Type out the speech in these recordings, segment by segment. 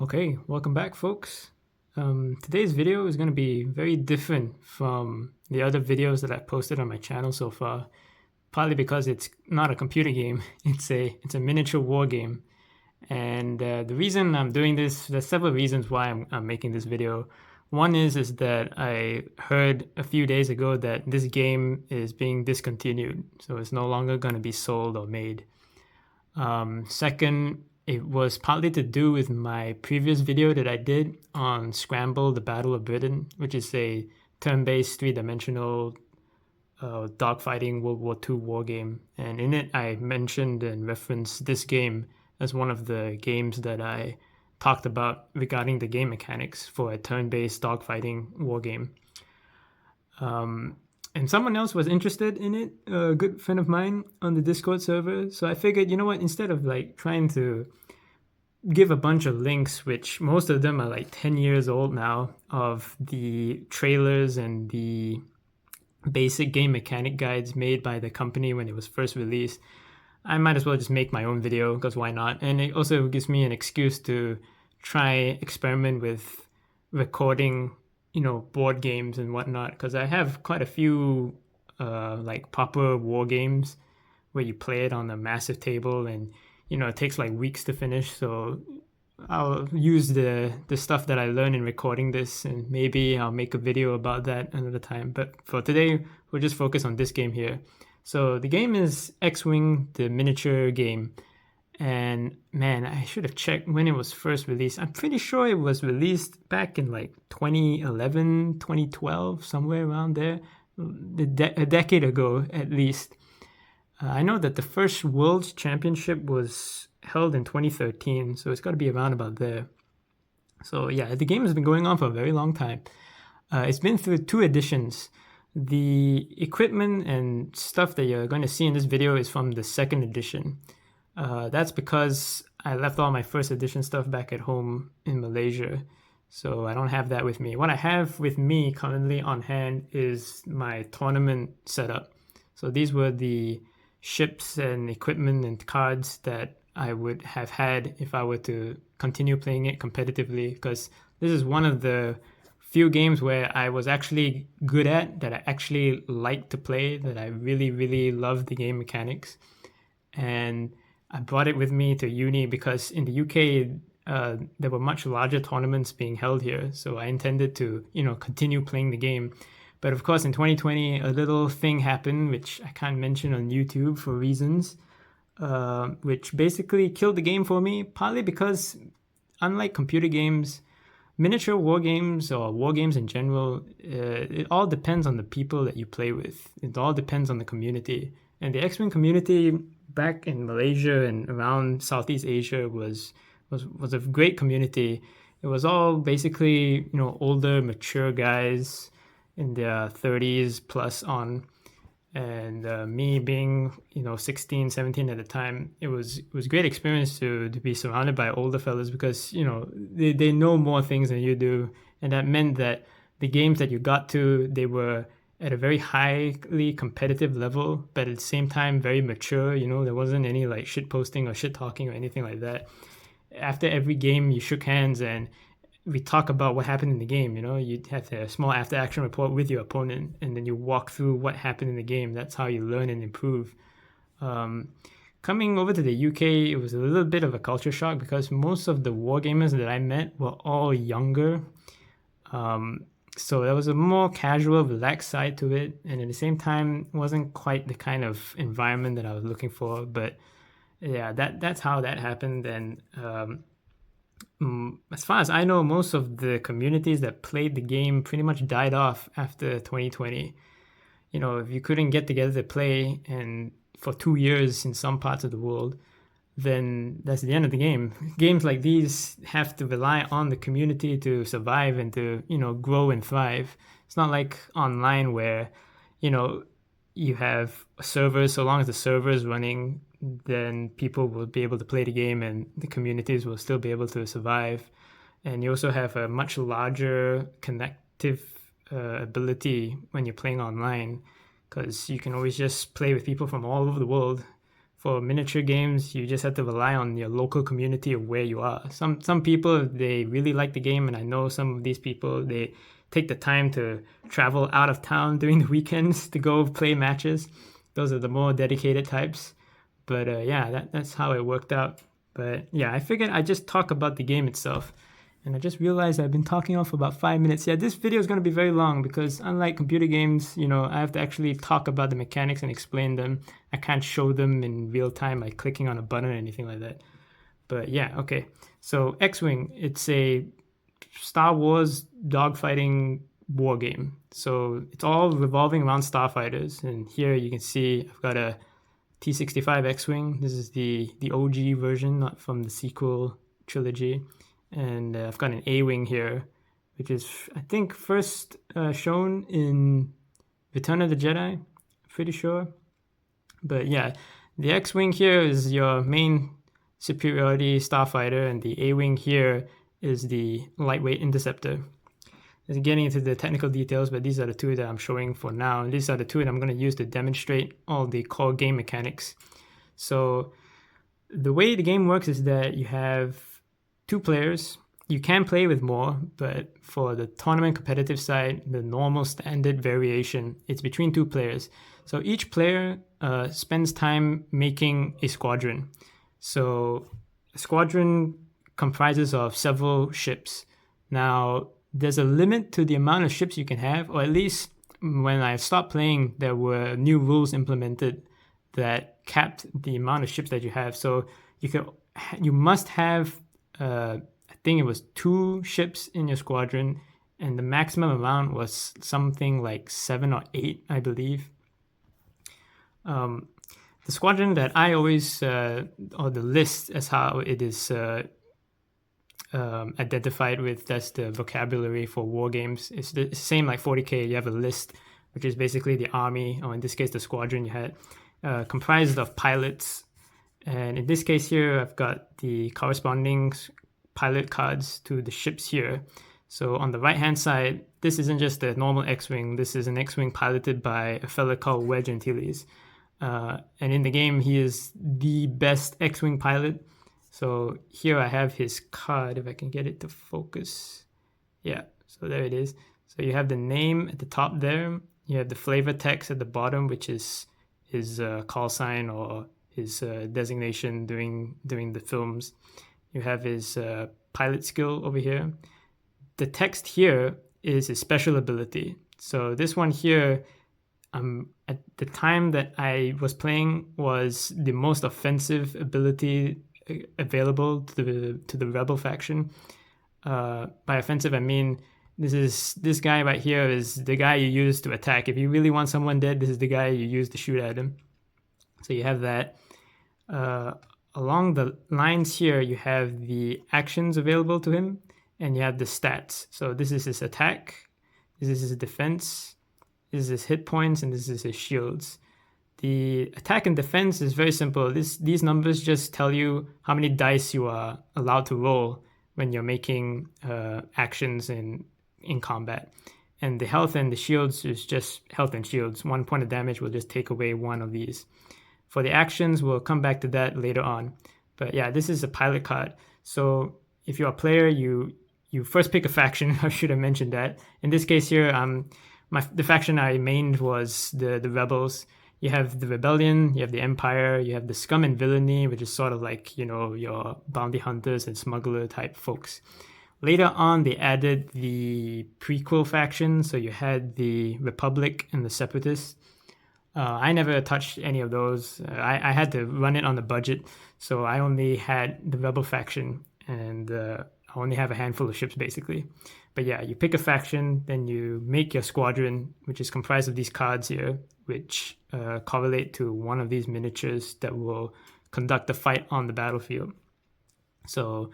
Okay, welcome back, folks. Today's video is going to be very different from the other videos that I've posted on my channel so far, partly because it's not a computer game, it's a miniature war game. And the reason I'm doing this, there's several reasons why I'm making this video. One is that I heard a few days ago that this game is being discontinued, so it's no longer going to be sold or made. Second, it was partly to do with my previous video that I did on Scramble, the Battle of Britain, which is a turn-based three-dimensional dogfighting World War II war game. And in it, I mentioned and referenced this game as one of the games that I talked about regarding the game mechanics for a turn-based dogfighting war game. And someone else was interested in it, a good friend of mine on the Discord server. So I figured, you know what, instead of like trying to give a bunch of links, which most of them are like 10 years old now, of the trailers and the basic game mechanic guides made by the company when it was first released, I might as well just make my own video, because why not? And it also gives me an excuse to try experiment with recording board games and whatnot, because I have quite a few like proper war games where you play it on a massive table, and it takes like weeks to finish. So I'll use the stuff that I learned in recording this, and maybe I'll make a video about that another time. But for today, we'll just focus on this game here. So the game is X-Wing, the miniature game. And man, I should have checked when it was first released. I'm pretty sure it was released back in like 2011, 2012, somewhere around there, a decade ago at least. I know that the first World Championship was held in 2013, so it's got to be around about there. So yeah, the game has been going on for a very long time. It's been through 2 editions. The equipment and stuff that you're going to see in this video is from the 2nd edition. That's because I left all my 1st edition stuff back at home in Malaysia, so I don't have that with me. What I have with me currently on hand is my tournament setup. So these were the ships and equipment and cards that I would have had if I were to continue playing it competitively, because this is one of the few games where I was actually good at, that I actually liked to play, that I really, really loved the game mechanics. And I brought it with me to uni because in the UK, there were much larger tournaments being held here. So I intended to, continue playing the game. But of course, in 2020, a little thing happened, which I can't mention on YouTube for reasons, which basically killed the game for me, partly because, unlike computer games, miniature war games or war games in general, it all depends on the people that you play with. It all depends on the community. And the X-Wing community back in Malaysia and around Southeast Asia was a great community. It was all basically, older, mature guys in their 30s plus on. And me being, 16, 17 at the time, it was a great experience to be surrounded by older fellas, because, they know more things than you do. And that meant that the games that you got to, they were at a very highly competitive level, but at the same time very mature. There wasn't any like shit posting or shit talking or anything like that. After every game, you shook hands and we talk about what happened in the game. You'd have a small after action report with your opponent, and then you walk through what happened in the game. That's how you learn and improve. Coming over to the UK, it was a little bit of a culture shock, because most of the wargamers that I met were all younger. So there was a more casual, relaxed side to it, and at the same time, it wasn't quite the kind of environment that I was looking for. But yeah, that's how that happened. And as far as I know, most of the communities that played the game pretty much died off after 2020. If you couldn't get together to play and for 2 years in some parts of the world, then that's the end of the game. Games like these have to rely on the community to survive and to, grow and thrive. It's not like online where, you have servers. So long as the server is running, then people will be able to play the game and the communities will still be able to survive. And you also have a much larger connective ability when you're playing online, because you can always just play with people from all over the world for miniature games, you just have to rely on your local community of where you are. Some people, they really like the game, and I know some of these people, they take the time to travel out of town during the weekends to go play matches. Those are the more dedicated types. But yeah, that's how it worked out. But yeah, I figured I'd just talk about the game itself. And I just realized I've been talking on for about 5 minutes. Yeah, this video is going to be very long because unlike computer games, you know, I have to actually talk about the mechanics and explain them. I can't show them in real time by clicking on a button or anything like that. But yeah, okay. So X-Wing, it's a Star Wars dogfighting war game. So it's all revolving around starfighters. And here you can see I've got a T-65 X-Wing. This is the OG version, not from the sequel trilogy. And I've got an A-Wing here, which is, I think, first shown in Return of the Jedi, pretty sure. But yeah, the X-Wing here is your main superiority starfighter, and the A-Wing here is the lightweight interceptor. It's getting into the technical details, but these are the two that I'm showing for now. And these are the two that I'm going to use to demonstrate all the core game mechanics. So the way the game works is that you have 2 players. You can play with more, but for the tournament competitive side, the normal standard variation, it's between 2 players. So each player spends time making a squadron. So a squadron comprises of several ships. Now, there's a limit to the amount of ships you can have, or at least when I stopped playing, there were new rules implemented that capped the amount of ships that you have. So you must have I think it was 2 ships in your squadron, and the maximum amount was something like 7 or 8, I believe. The squadron that I always, or the list as how it is identified with, that's the vocabulary for war games. It's the same like 40K. You have a list, which is basically the army, or in this case, the squadron you had, comprised of pilots. And in this case here, I've got the corresponding pilot cards to the ships here. So on the right-hand side, this isn't just a normal X-Wing. This is an X-Wing piloted by a fella called Wedge Antilles. And in the game, he is the best X-Wing pilot. So here I have his card, if I can get it to focus. Yeah, so there it is. So you have the name at the top there. You have the flavor text at the bottom, which is his call sign or his designation during the films. You have his pilot skill over here. The text here is his special ability. So this one here, at the time that I was playing, was the most offensive ability available to the rebel faction. By offensive, I mean this guy right here is the guy you use to attack. If you really want someone dead, this is the guy you use to shoot at him. So you have that. Along the lines here, you have the actions available to him, and you have the stats. So this is his attack, this is his defense, this is his hit points, and this is his shields. The attack and defense is very simple. These numbers just tell you how many dice you are allowed to roll when you're making actions in combat. And the health and the shields is just health and shields. 1 point of damage will just take away one of these. For the actions, we'll come back to that later on. But yeah, this is a pilot card. So if you're a player, you first pick a faction. I should have mentioned that. In this case here, the faction I mained was the Rebels. You have the Rebellion, you have the Empire, you have the Scum and Villainy, which is sort of like, you know, your bounty hunters and smuggler type folks. Later on, they added the prequel faction. So you had the Republic and the Separatists. I never touched any of those. I had to run it on the budget, so I only had the Rebel faction, and I only have a handful of ships basically. But yeah, you pick a faction, then you make your squadron, which is comprised of these cards here, which correlate to one of these miniatures that will conduct the fight on the battlefield. So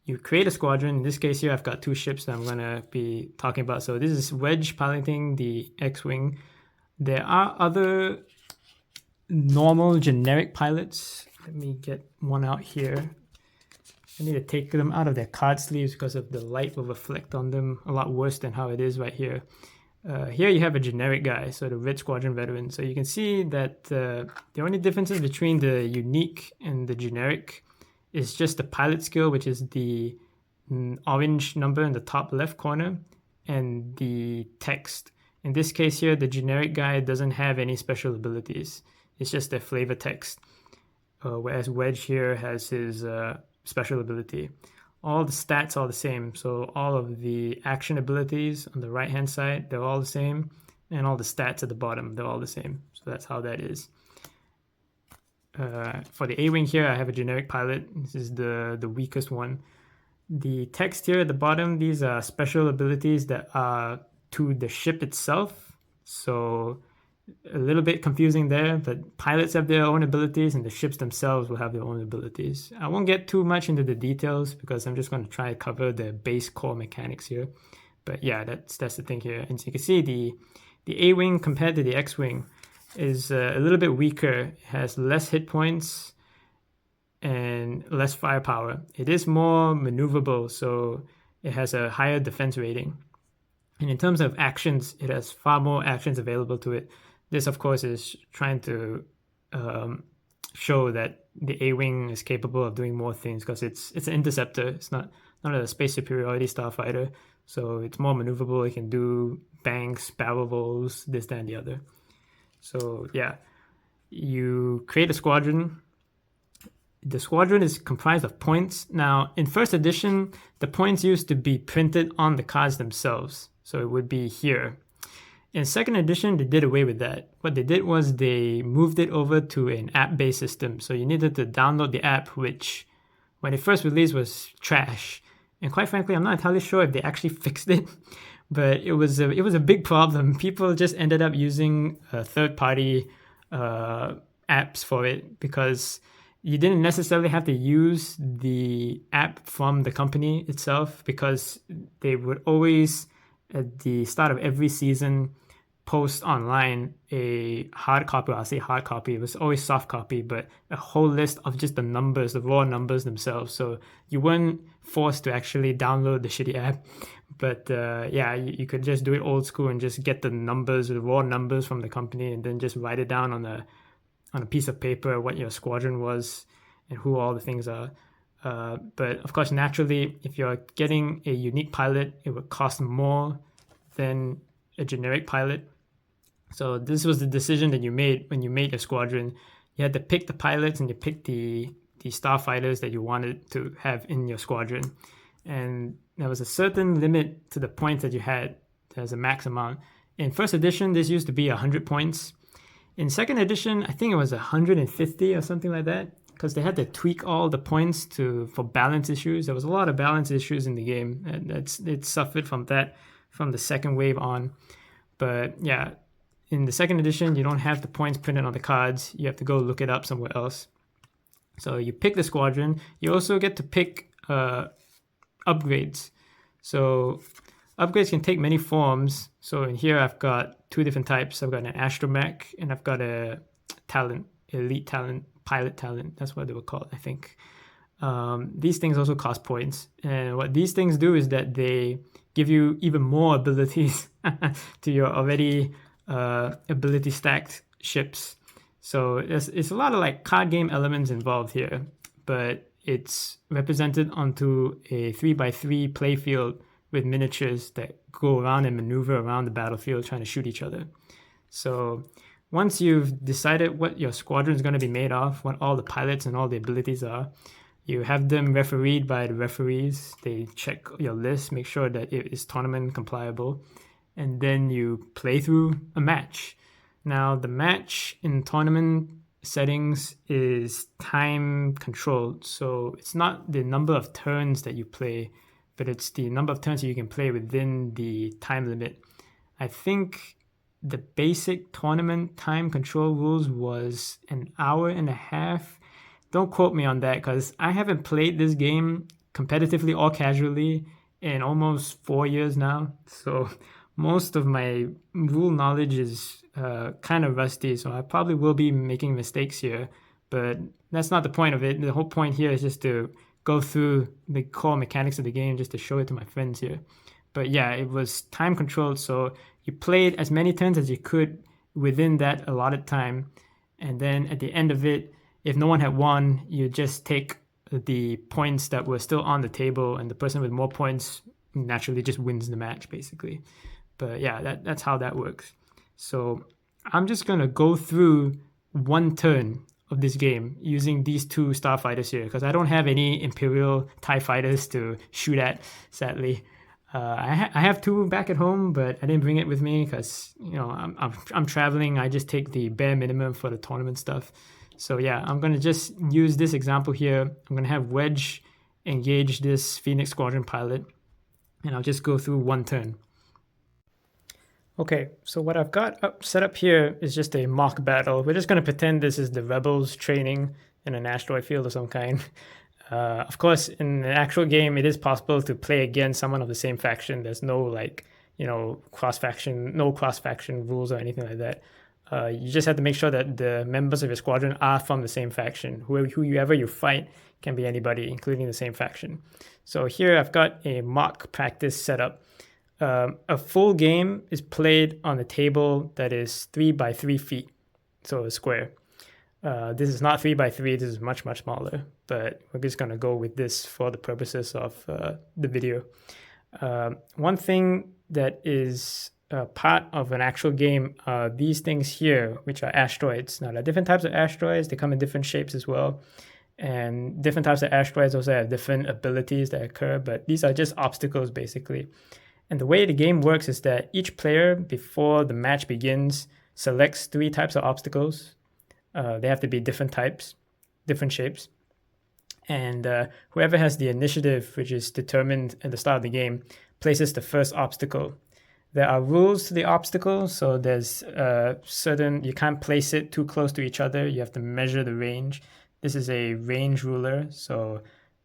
you create a squadron. In this case here, I've got 2 ships that I'm going to be talking about. So this is Wedge piloting the X-Wing. There are other normal generic pilots. Let me get one out here. I need to take them out of their card sleeves because of the light will reflect on them a lot worse than how it is right here. Here you have a generic guy, so the Red Squadron veteran. So you can see that the only differences between the unique and the generic is just the pilot skill, which is the orange number in the top left corner, and the text. In this case here, the generic guy doesn't have any special abilities. It's just the flavor text. Whereas Wedge here has his special ability. All the stats are the same. So all of the action abilities on the right-hand side, they're all the same. And all the stats at the bottom, they're all the same. So that's how that is. For the A-Wing here, I have a generic pilot. This is the weakest one. The text here at the bottom, these are special abilities that are to the ship itself. So a little bit confusing there, but pilots have their own abilities and the ships themselves will have their own abilities. I won't get too much into the details because I'm just going to try to cover the base core mechanics here. But yeah, that's the thing here. And so you can see the A-Wing compared to the X-Wing is a little bit weaker. It has less hit points and less firepower. It is more maneuverable, so it has a higher defense rating. And in terms of actions, it has far more actions available to it. This, of course, is trying to show that the A-Wing is capable of doing more things because it's an interceptor. It's not a space superiority starfighter, so it's more maneuverable. It can do banks, barrel rolls, this, that, and the other. So yeah, you create a squadron. The squadron is comprised of points. Now, in first edition, the points used to be printed on the cards themselves. So it would be here. In second edition, they did away with that. What they did was they moved it over to an app-based system. So you needed to download the app, which when it first released was trash. And quite frankly, I'm not entirely sure if they actually fixed it, but it was a big problem. People just ended up using third-party apps for it because you didn't necessarily have to use the app from the company itself, because they would always, at the start of every season, post online a hard copy. I'll say hard copy. It was always soft copy, but a whole list of just the numbers, the raw numbers themselves. So you weren't forced to actually download the shitty app. But yeah, you could just do it old school and just get the numbers, the raw numbers from the company, and then just write it down on a piece of paper what your squadron was and who all the things are. But of course, naturally, if you're getting a unique pilot, it would cost more than a generic pilot. So this was the decision that you made when you made your squadron. You had to pick the pilots and you picked the starfighters that you wanted to have in your squadron. And there was a certain limit to the points that you had. There's a max amount. In first edition, this used to be 100 points. In second edition, I think it was 150 or something like that, because they had to tweak all the points for balance issues. There was a lot of balance issues in the game, and it suffered from that from the second wave on. But yeah, in the second edition, you don't have the points printed on the cards. You have to go look it up somewhere else. So you pick the squadron. You also get to pick upgrades. So upgrades can take many forms. So in here, I've got two different types. I've got an astromech and I've got a talent, elite talent, pilot talent. That's what they were called, I think. These things also cost points. And what these things do is that they give you even more abilities to your already ability stacked ships. So it's a lot of like card game elements involved here, but it's represented onto a 3x3 playfield with miniatures that go around and maneuver around the battlefield trying to shoot each other. So once you've decided what your squadron is going to be made of, what all the pilots and all the abilities are, you have them refereed by the referees. They check your list, make sure that it is tournament compliable, and then you play through a match. Now, the match in tournament settings is time controlled. So it's not the number of turns that you play, but it's the number of turns that you can play within the time limit. I think the basic tournament time control rules was an hour and a half. Don't quote me on that because I haven't played this game competitively or casually in almost 4 years now. So most of my rule knowledge is kind of rusty, so I probably will be making mistakes here, but that's not the point of it. The whole point here is just to go through the core mechanics of the game just to show it to my friends here. But yeah, it was time controlled, so you played as many turns as you could within that allotted time, and then at the end of it, if no one had won, you just take the points that were still on the table, and the person with more points naturally just wins the match, basically. But yeah, that's how that works. So I'm just going to go through one turn of this game using these two starfighters here, because I don't have any Imperial TIE fighters to shoot at, sadly. I have two back at home, but I didn't bring it with me because, you know, I'm traveling. I just take the bare minimum for the tournament stuff. So yeah, I'm going to just use this example here. I'm going to have Wedge engage this Phoenix Squadron pilot, and I'll just go through one turn. Okay, so what I've got set up here is just a mock battle. We're just going to pretend this is the Rebels training in an asteroid field of some kind. Of course, in the actual game, it is possible to play against someone of the same faction. There's no, like, you know, cross-faction rules or anything like that. You just have to make sure that the members of your squadron are from the same faction. Whoever you fight can be anybody, including the same faction. So here I've got a mock practice set up. A full game is played on a table that is 3 by 3 feet, so a square. This is not 3 by 3, this is much, much smaller, but we're just going to go with this for the purposes of the video. One thing that is part of an actual game are these things here, which are asteroids. Now, there are different types of asteroids. They come in different shapes as well. And different types of asteroids also have different abilities that occur, but these are just obstacles, basically. And the way the game works is that each player, before the match begins, selects 3 types of obstacles. They have to be different types, different shapes. And whoever has the initiative, which is determined at the start of the game, places the first obstacle. There are rules to the obstacle, so there's certain, you can't place it too close to each other. You have to measure the range. This is a range ruler, so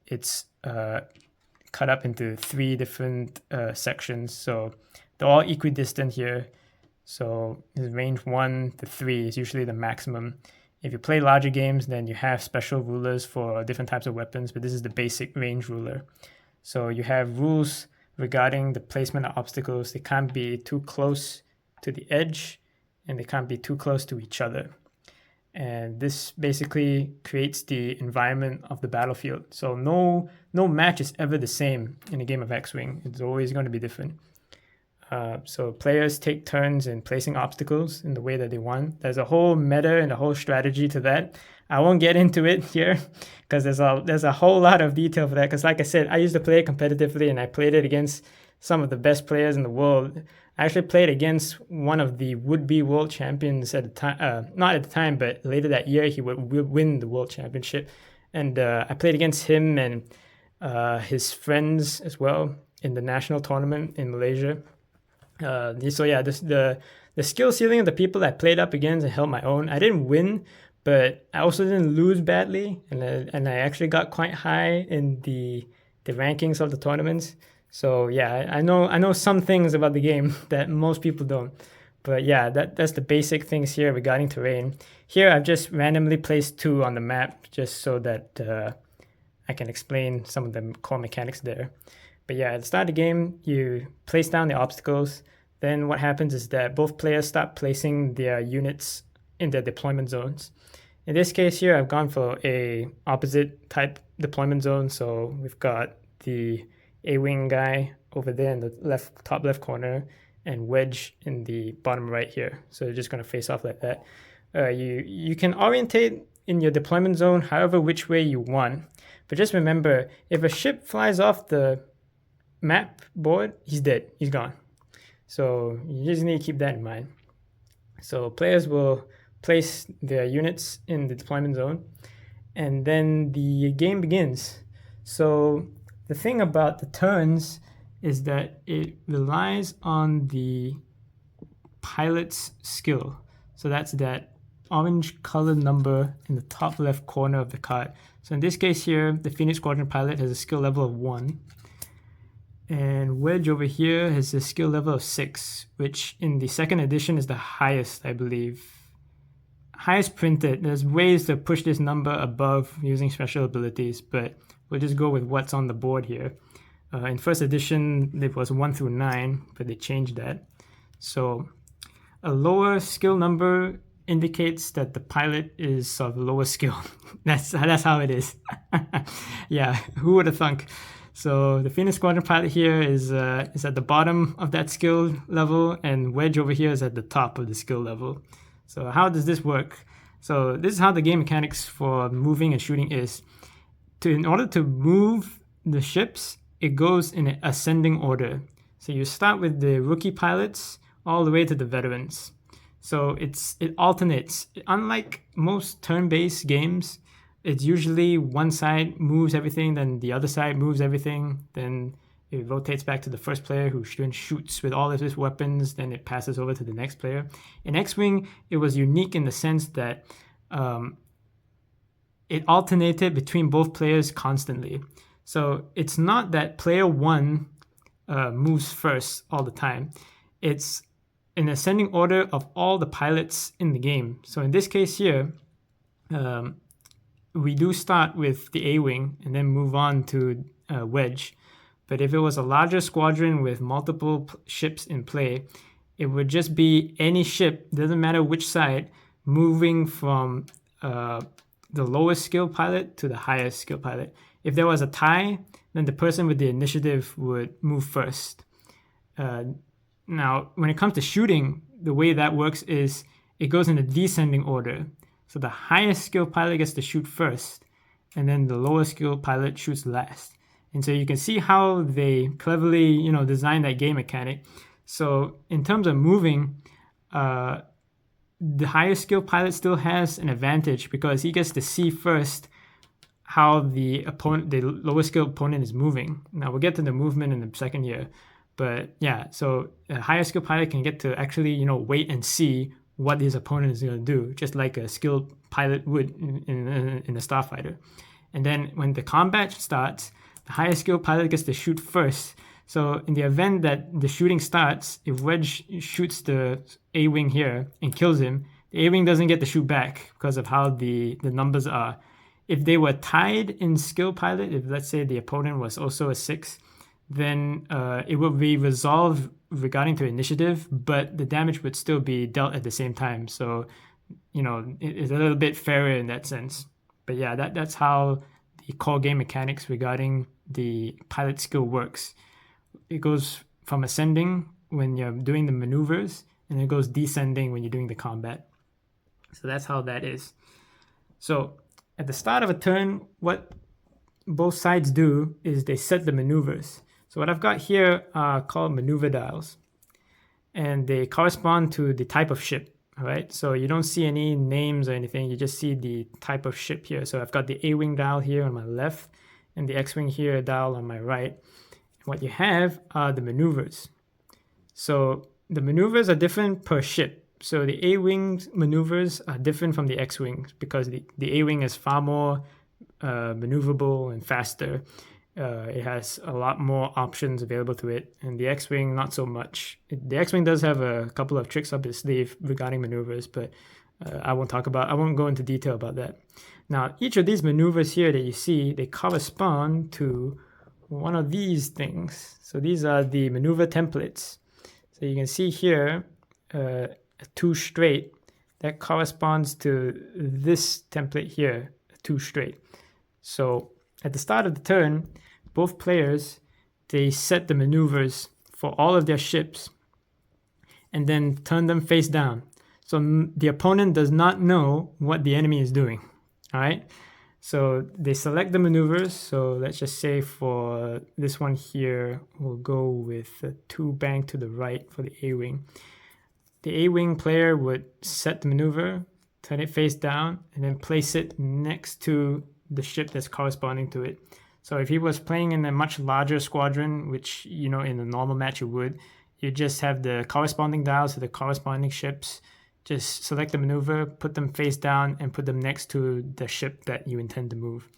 it's cut up into 3 different sections. So they're all equidistant here. So range 1 to 3 is usually the maximum. If you play larger games, then you have special rulers for different types of weapons, but this is the basic range ruler. So you have rules regarding the placement of obstacles. They can't be too close to the edge, and they can't be too close to each other. And this basically creates the environment of the battlefield. So no match is ever the same in a game of X-Wing. It's always going to be different. So players take turns in placing obstacles in the way that they want. There's a whole meta and a whole strategy to that. I won't get into it here because there's a whole lot of detail for that. Because like I said, I used to play it competitively, and I played it against some of the best players in the world. I actually played against one of the would-be world champions at the time. Not at the time, but later that year, he would win the world championship. And I played against him and his friends as well in the national tournament in Malaysia. So yeah, the skill ceiling of the people I played up against and held my own. I didn't win, but I also didn't lose badly, and I actually got quite high in the rankings of the tournaments. So yeah, I know some things about the game that most people don't. But yeah, that's the basic things here regarding terrain. Here I've just randomly placed 2 on the map just so that I can explain some of the core mechanics there. But yeah, at the start of the game, you place down the obstacles. Then what happens is that both players start placing their units in their deployment zones. In this case here, I've gone for a opposite type deployment zone. So we've got the A-wing guy over there in the top left corner, and Wedge in the bottom right here. So they're just going to face off like that. You can orientate in your deployment zone however which way you want. But just remember, if a ship flies off the map board, he's dead. He's gone. So you just need to keep that in mind. So players will place their units in the deployment zone, and then the game begins. So the thing about the turns is that it relies on the pilot's skill. So that's that orange color number in the top left corner of the card. So in this case here, the Phoenix Squadron pilot has a skill level of 1. And Wedge over here has a skill level of 6, which in the 2nd edition is the highest, I believe. Highest printed. There's ways to push this number above using special abilities, but we'll just go with what's on the board here. In 1st edition, it was 1 through 9, but they changed that. So a lower skill number indicates that the pilot is of lower skill. That's how it is. Yeah, who would have thunk? So the Phoenix Squadron pilot here is at the bottom of that skill level, and Wedge over here is at the top of the skill level. So how does this work? So this is how the game mechanics for moving and shooting is. In order to move the ships, it goes in an ascending order. So you start with the rookie pilots all the way to the veterans. So it alternates. Unlike most turn-based games, it's usually one side moves everything, then the other side moves everything, then it rotates back to the first player who then shoots with all of his weapons, then it passes over to the next player. In X-Wing, it was unique in the sense that it alternated between both players constantly. So it's not that player one moves first all the time. It's an ascending order of all the pilots in the game. So in this case here, we do start with the A-Wing and then move on to Wedge. But if it was a larger squadron with multiple ships in play, it would just be any ship, doesn't matter which side, moving from the lowest skill pilot to the highest skill pilot. If there was a tie, then the person with the initiative would move first. Now, when it comes to shooting, the way that works is it goes in a descending order. So the highest skill pilot gets to shoot first, and then the lowest skill pilot shoots last. And so you can see how they cleverly, designed that game mechanic. So in terms of moving, the highest skill pilot still has an advantage because he gets to see first how the lowest skill opponent is moving. Now we'll get to the movement in the second year. But yeah, so a higher skill pilot can get to actually, wait and see what his opponent is going to do, just like a skilled pilot would in a starfighter. And then when the combat starts, the higher skill pilot gets to shoot first. So in the event that the shooting starts, if Wedge shoots the A-Wing here and kills him, the A-Wing doesn't get to shoot back because of how the numbers are. If they were tied in skill pilot, if let's say the opponent was also a 6, then it would be resolved regarding to initiative, but the damage would still be dealt at the same time. So, it's a little bit fairer in that sense. But yeah, that's how the core game mechanics regarding the pilot skill works. It goes from ascending when you're doing the maneuvers, and it goes descending when you're doing the combat. So that's how that is. So at the start of a turn, what both sides do is they set the maneuvers. So what I've got here are called maneuver dials, and they correspond to the type of ship, all right? So you don't see any names or anything, you just see the type of ship here. So I've got the A-Wing dial here on my left, and the X-Wing here dial on my right. And what you have are the maneuvers. So the maneuvers are different per ship. So the A-Wing's maneuvers are different from the X-Wings because the A-Wing is far more maneuverable and faster. It has a lot more options available to it, and the X-Wing not so much. The X-Wing does have a couple of tricks up its sleeve regarding maneuvers, but I won't go into detail about that. Now, each of these maneuvers here that you see, they correspond to one of these things. So these are the maneuver templates. So you can see here, 2 straight, that corresponds to this template here, 2 straight. So at the start of the turn, both players, they set the maneuvers for all of their ships and then turn them face down. So the opponent does not know what the enemy is doing, all right? So they select the maneuvers. So let's just say for this one here, we'll go with 2 bank to the right for the A-Wing. The A-Wing player would set the maneuver, turn it face down, and then place it next to the ship that's corresponding to it. So if he was playing in a much larger squadron, which, in a normal match you just have the corresponding dials to the corresponding ships, just select the maneuver, put them face down, and put them next to the ship that you intend to move.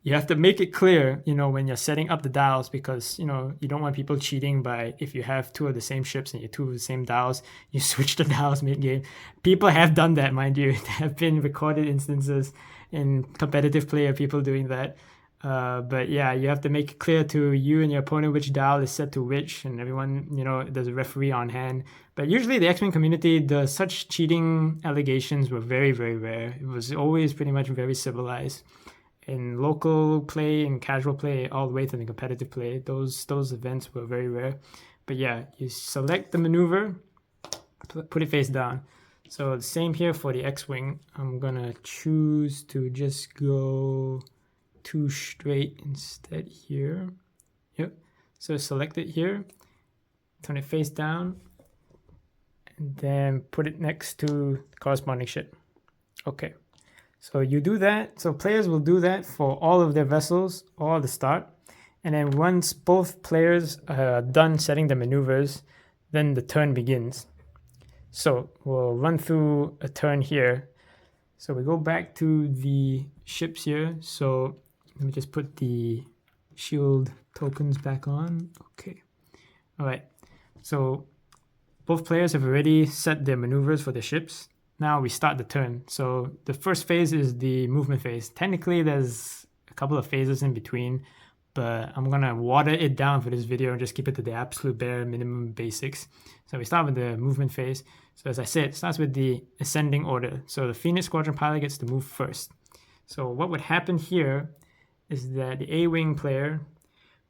You have to make it clear, when you're setting up the dials, because, you don't want people cheating by, if you have 2 of the same ships and you 2 of the same dials, you switch the dials mid-game. People have done that, mind you. There have been recorded instances in competitive play of people doing that. But yeah, you have to make it clear to you and your opponent which dial is set to which, and everyone, there's a referee on hand. But usually the X-Wing community, such cheating allegations were very, very rare. It was always pretty much very civilized. In local play and casual play, all the way to the competitive play, those events were very rare. But yeah, you select the maneuver, put it face down. So the same here for the X-Wing. I'm gonna choose to just go 2 straight instead here. Yep. So select it here, turn it face down, and then put it next to the corresponding ship. Okay. So you do that. So players will do that for all of their vessels all at the start. And then once both players are done setting the maneuvers, then the turn begins. So we'll run through a turn here. So we go back to the ships here. So let me just put the shield tokens back on. Okay. All right. So both players have already set their maneuvers for the ships. Now we start the turn. So the first phase is the movement phase. Technically, there's a couple of phases in between, but I'm going to water it down for this video and just keep it to the absolute bare minimum basics. So we start with the movement phase. So as I said, it starts with the ascending order. So the Phoenix Squadron pilot gets to move first. So what would happen here is that the A-Wing player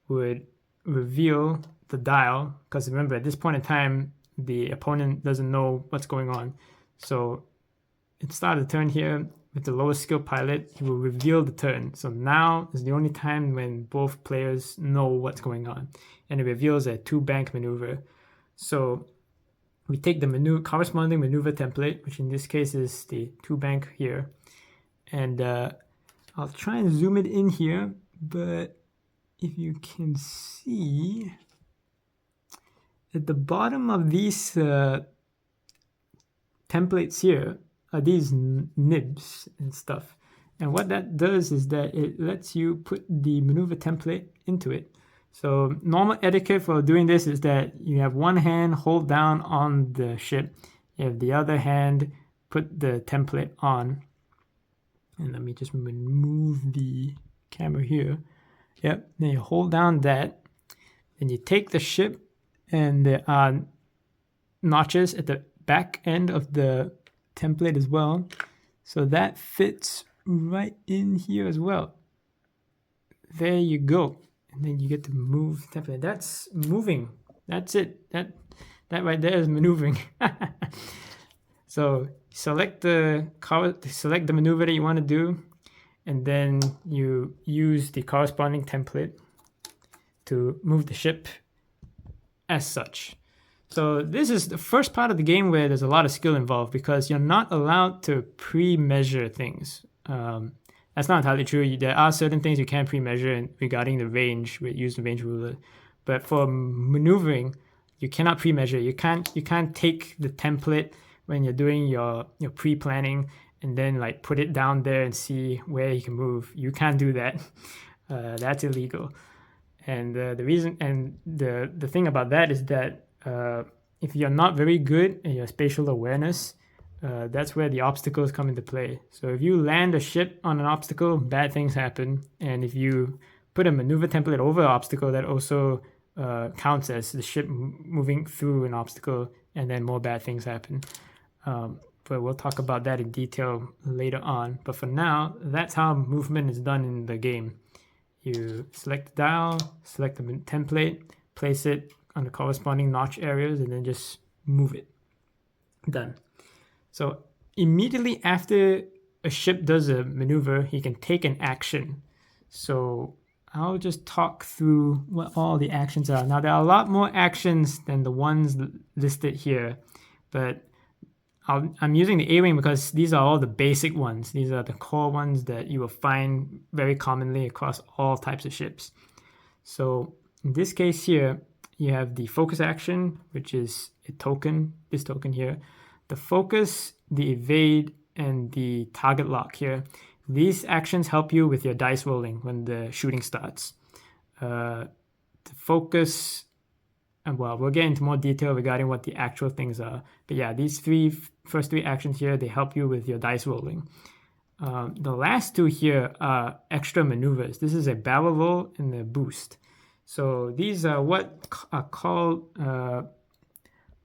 would reveal the dial, because remember, at this point in time, the opponent doesn't know what's going on. So at the start of the turn here, with the lowest skill pilot, he will reveal the turn. So now is the only time when both players know what's going on. And it reveals a 2-bank maneuver. So we take the corresponding maneuver template, which in this case is the 2-bank here. And I'll try and zoom it in here, but if you can see, at the bottom of these templates here are these nibs and stuff. And what that does is that it lets you put the maneuver template into it. So normal etiquette for doing this is that you have one hand hold down on the ship. You have the other hand put the template on. And let me just remove the camera here. Yep, then you hold down that. Then you take the ship, and there are notches at the back end of the template as well. So that fits right in here as well. There you go. And then you get to move the template. That's moving. That's it. That right there is maneuvering. So select the maneuver that you want to do, and then you use the corresponding template to move the ship as such. So this is the first part of the game where there's a lot of skill involved, because you're not allowed to pre-measure things. That's not entirely true. There are certain things you can pre-measure regarding the range. We use the range ruler, but for maneuvering, you cannot pre-measure. You can't take the template when you're doing your pre-planning and then like put it down there and see where you can move. You can't do that. That's illegal. And the reason and the thing about that is that if you're not very good in your spatial awareness, that's where the obstacles come into play. So if you land a ship on an obstacle, bad things happen. And if you put a maneuver template over an obstacle, that also counts as the ship moving through an obstacle, and then more bad things happen. But we'll talk about that in detail later on. But for now, that's how movement is done in the game. You select the dial, select the template, place it on the corresponding notch areas, and then just move it. Done. So immediately after a ship does a maneuver, he can take an action. So I'll just talk through what all the actions are. Now, there are a lot more actions than the ones listed here, but I'm using the A-Wing because these are all the basic ones. These are the core ones that you will find very commonly across all types of ships. So in this case here, you have the focus action, which is a token, this token here. The focus, the evade, and the target lock here. These actions help you with your dice rolling when the shooting starts. The focus, and well, we'll get into more detail regarding what the actual things are. But yeah, these first three actions here, they help you with your dice rolling. The last two here are extra maneuvers. This is a barrel roll and a boost. So these are what are called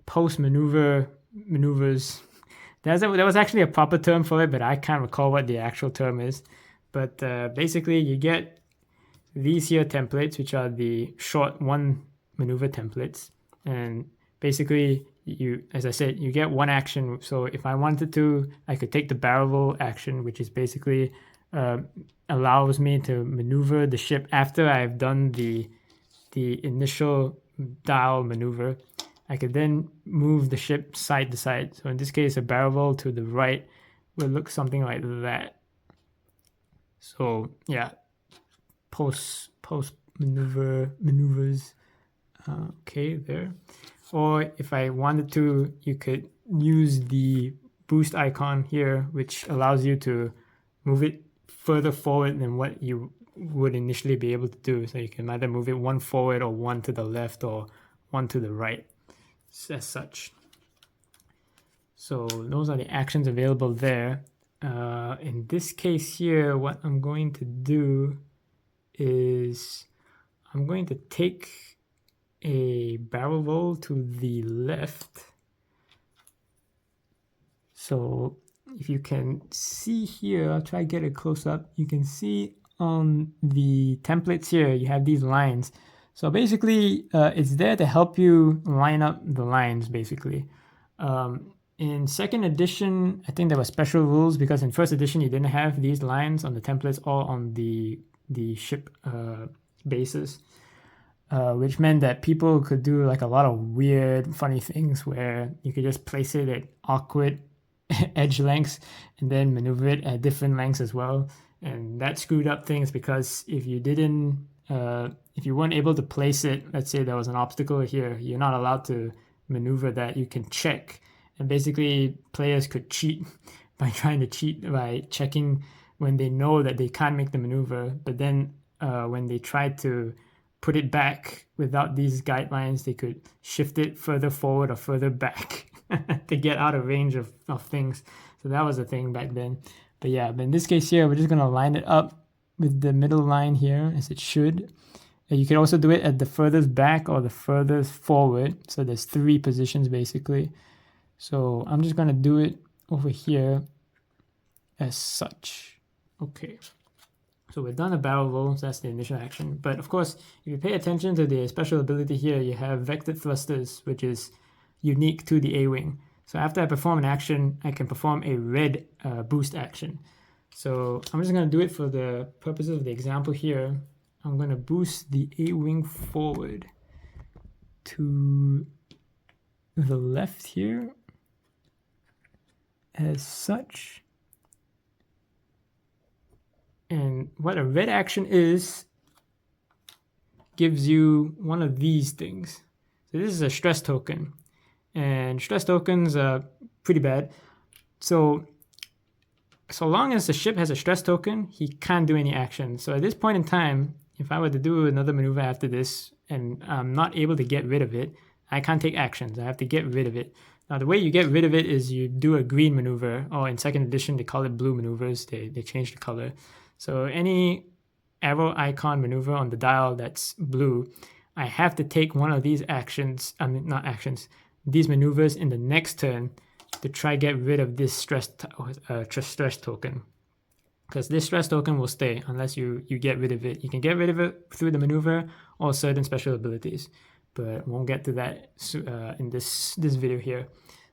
post maneuvers. There was actually a proper term for it, but I can't recall what the actual term is. But basically, you get these here templates, which are the short one maneuver templates. And basically, as I said, you get one action. So if I wanted to, I could take the barrel roll action, which is basically allows me to maneuver the ship after I've done the initial dial maneuver. I could then move the ship side to side. So in this case, a barrel roll to the right will look something like that. So yeah, post maneuvers. Okay, there. Or if I wanted to, you could use the boost icon here, which allows you to move it further forward than what you would initially be able to do. So you can either move it one forward or one to the left or one to the right, as such. So those are the actions available there. In this case here, what I'm going to do is I'm going to take a barrel roll to the left. So if you can see here, I'll try to get it close up. You can see on the templates here, you have these lines. So basically, it's there to help you line up the lines, basically. In second edition, I think there were special rules because in first edition, you didn't have these lines on the templates or on the ship bases. Which meant that people could do like a lot of weird, funny things where you could just place it at awkward edge lengths and then maneuver it at different lengths as well. And that screwed up things because if you weren't able to place it, let's say there was an obstacle here, you're not allowed to maneuver that. You can check. And basically, players could cheat by trying to cheat by checking when they know that they can't make the maneuver. But then when they try to put it back without these guidelines, they could shift it further forward or further back to get out of range of things. So that was a thing back then. But yeah, but in this case here, we're just going to line it up with the middle line here as it should. And you can also do it at the furthest back or the furthest forward. So there's 3 positions basically. So I'm just going to do it over here as such. Okay. So we've done a barrel roll, so that's the initial action. But of course, if you pay attention to the special ability here, you have vectored thrusters, which is unique to the A-Wing. So after I perform an action, I can perform a red boost action. So I'm just going to do it for the purposes of the example here. I'm going to boost the A-Wing forward to the left here as such. And what a red action is, gives you one of these things. So this is a stress token. And stress tokens are pretty bad. So long as the ship has a stress token, he can't do any action. So at this point in time, if I were to do another maneuver after this and I'm not able to get rid of it, I can't take actions. I have to get rid of it. Now, the way you get rid of it is you do a green maneuver, or in second edition, they call it blue maneuvers. They change the color. So any arrow icon maneuver on the dial that's blue, I have to take one of these actions, these maneuvers in the next turn to try get rid of this stress token. Because this stress token will stay unless you get rid of it. You can get rid of it through the maneuver or certain special abilities. But won't get to that in this video here.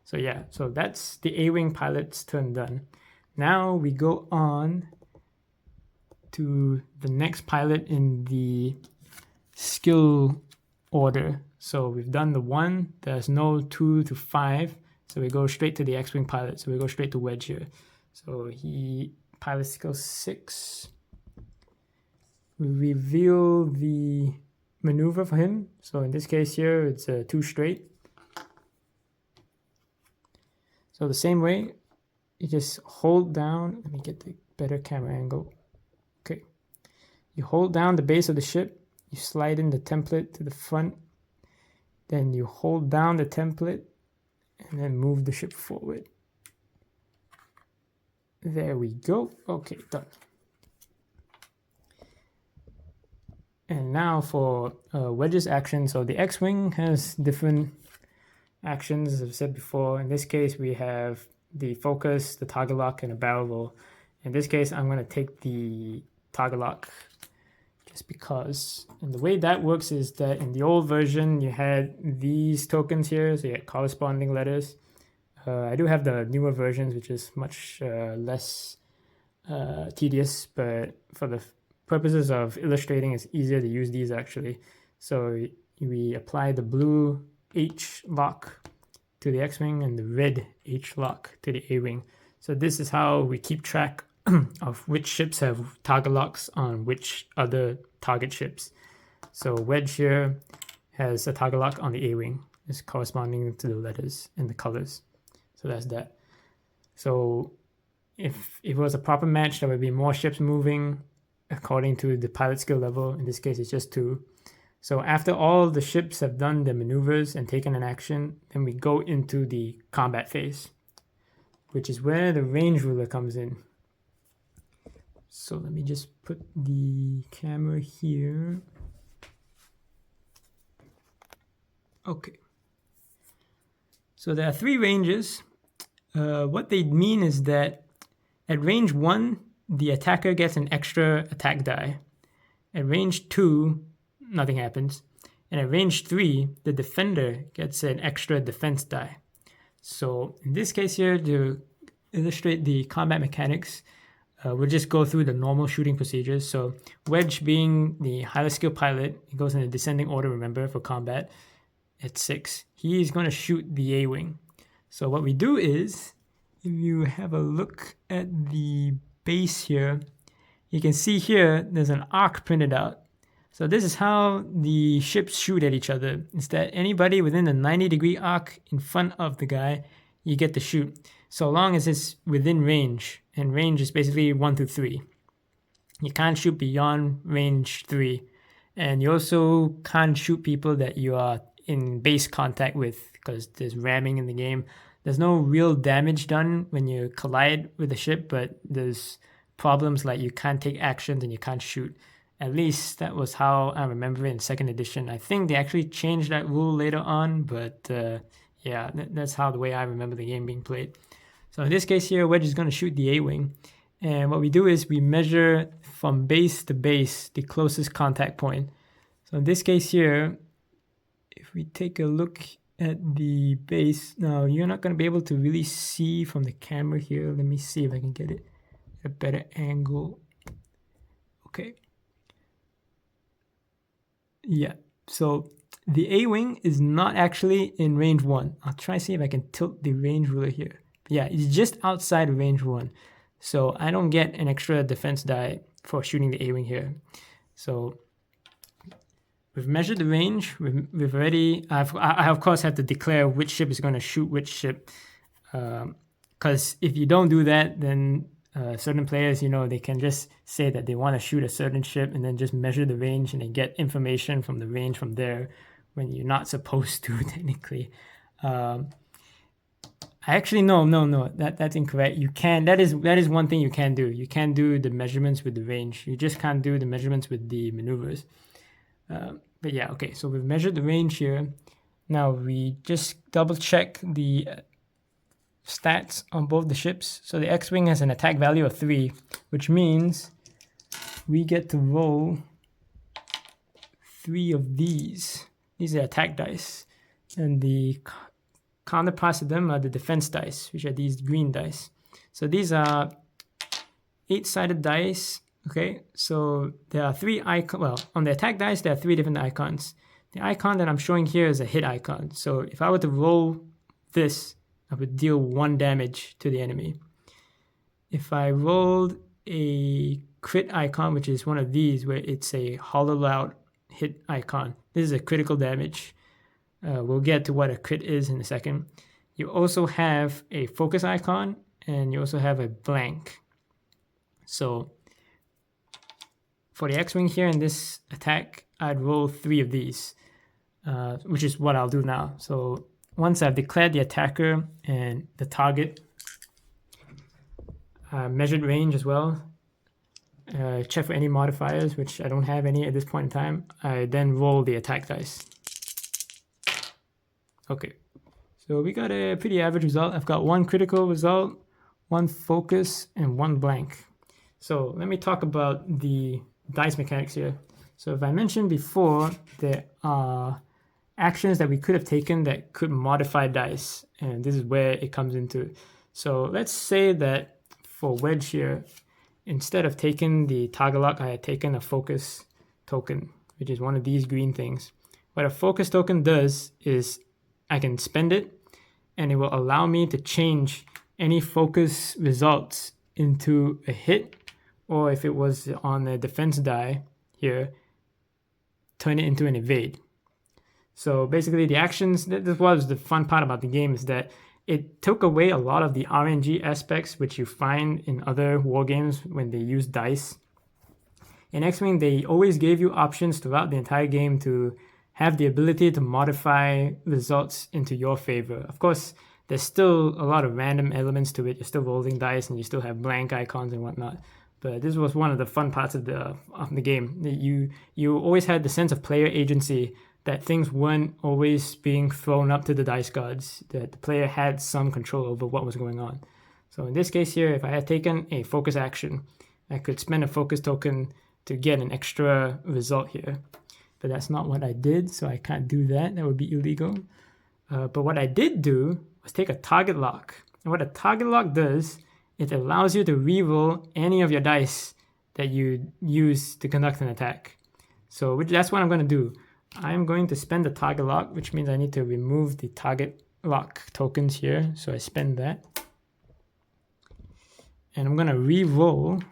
So yeah, so that's the A-Wing pilot's turn done. Now we go on to the next pilot in the skill order. So we've done the 1, there's no 2 to 5, so we go straight to the X-Wing pilot. So we go straight to Wedge here. So he pilots skill 6. We reveal the maneuver for him. So in this case here, it's a 2 straight. So the same way, you just hold down, let me get the better camera angle. Okay, you hold down the base of the ship, you slide in the template to the front, then you hold down the template and then move the ship forward. There we go. Okay, done. And now for Wedge's action. So the X-Wing has different actions, as I've said before. In this case, we have the focus, the target lock, and a barrel roll. In this case, I'm going to take the target lock just because. And the way that works is that in the old version, you had these tokens here, so you had corresponding letters. I do have the newer versions, which is much less tedious, but for the purposes of illustrating, it's easier to use these actually. So we apply the blue H lock to the X-Wing and the red H lock to the A-Wing. So this is how we keep track of which ships have target locks on which other target ships. So Wedge here has a target lock on the A-Wing. It's corresponding to the letters and the colors. So that's that. So if it was a proper match, there would be more ships moving according to the pilot skill level. In this case, it's just 2. So after all the ships have done their maneuvers and taken an action, then we go into the combat phase, which is where the range ruler comes in. So let me just put the camera here. Okay. So there are 3 ranges. What they mean is that at range 1, the attacker gets an extra attack die. At range 2, nothing happens. And at range 3, the defender gets an extra defense die. So in this case here, to illustrate the combat mechanics, we'll just go through the normal shooting procedures. So Wedge being the highest skilled pilot, he goes in a descending order, remember, for combat at 6. He's going to shoot the A-Wing. So what we do is, if you have a look at the base here, you can see here there's an arc printed out. So this is how the ships shoot at each other. It's that anybody within the 90-degree arc in front of the guy, you get to shoot, so long as it's within range. And range is basically 1 to 3. You can't shoot beyond range 3. And you also can't shoot people that you are in base contact with, because there's ramming in the game. There's no real damage done when you collide with the ship, but there's problems like you can't take actions and you can't shoot. At least that was how I remember it in 2nd edition. I think they actually changed that rule later on, but yeah, that's how the way I remember the game being played. So in this case here, Wedge is going to shoot the A-Wing. And what we do is we measure from base to base the closest contact point. So in this case here, if we take a look at the base, now you're not going to be able to really see from the camera here. Let me see if I can get it at a better angle. Okay. Yeah, so the A-Wing is not actually in range 1. I'll try to see if I can tilt the range ruler here. Yeah, it's just outside range 1. So I don't get an extra defense die for shooting the A-Wing here. So we've measured the range. We've already, I of course have to declare which ship is going to shoot which ship. Because if you don't do that, then certain players, they can just say that they want to shoot a certain ship and then just measure the range and they get information from the range from there when you're not supposed to technically. Actually, no, that's incorrect. You can, that is one thing you can do. You can do the measurements with the range. You just can't do the measurements with the maneuvers. But yeah, okay, so we've measured the range here. Now we just double check the stats on both the ships. So the X-Wing has an attack value of 3, which means we get to roll 3 of these. These are attack dice. And the counterparts to them are the defense dice, which are these green dice. So these are 8-sided dice. Okay, so there are 3 icons. Well, on the attack dice, there are 3 different icons. The icon that I'm showing here is a hit icon. So if I were to roll this, I would deal 1 damage to the enemy. If I rolled a crit icon, which is one of these, where it's a hollow out hit icon, this is a critical damage. We'll get to what a crit is in a second. You also have a focus icon, and you also have a blank. So for the X-Wing here in this attack, I'd roll 3 of these, which is what I'll do now. So once I've declared the attacker and the target, measured range as well. Check for any modifiers, which I don't have any at this point in time. I then roll the attack dice. Okay, so we got a pretty average result. I've got one critical result, one focus, and one blank. So let me talk about the dice mechanics here. So if I mentioned before, there are actions that we could have taken that could modify dice, and this is where it comes into. So let's say that for wedge here, instead of taking the target lock, I had taken a focus token, which is one of these green things. What a focus token does is I can spend it, and it will allow me to change any focus results into a hit, or if it was on the defense die here, turn it into an evade. So basically the actions, this was the fun part about the game, is that it took away a lot of the RNG aspects which you find in other war games when they use dice. In X-Wing, they always gave you options throughout the entire game to have the ability to modify results into your favor. Of course, there's still a lot of random elements to it. You're still rolling dice and you still have blank icons and whatnot. But this was one of the fun parts of the game. You always had the sense of player agency, that things weren't always being thrown up to the dice gods, that the player had some control over what was going on. So in this case here, if I had taken a focus action, I could spend a focus token to get an extra result here. But that's not what I did, so I can't do that. That would be illegal. But what I did do was take a target lock. And what a target lock does, it allows you to reroll any of your dice that you use to conduct an attack. So that's what I'm going to do. I'm going to spend the target lock, which means I need to remove the target lock tokens here. So I spend that. And I'm going to re-roll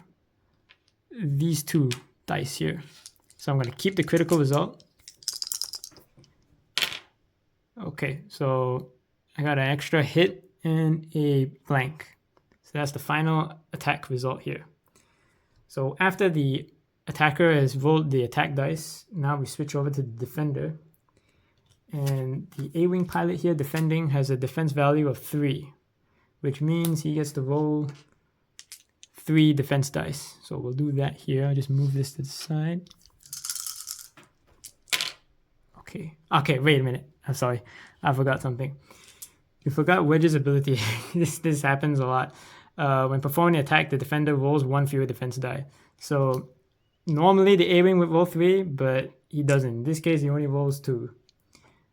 these two dice here. So I'm going to keep the critical result. Okay, so I got an extra hit and a blank. So that's the final attack result here. So after the attacker has rolled the attack dice, now we switch over to the defender. And the A-Wing pilot here defending has a defense value of 3, which means he gets to roll 3 defense dice. So we'll do that here. I'll just move this to the side. Okay, wait a minute. I'm sorry. I forgot something. You forgot Wedge's ability. This happens a lot. When performing an attack, the defender rolls 1 fewer defense die. So normally the A-Wing would roll 3, but he doesn't. In this case, he only rolls 2.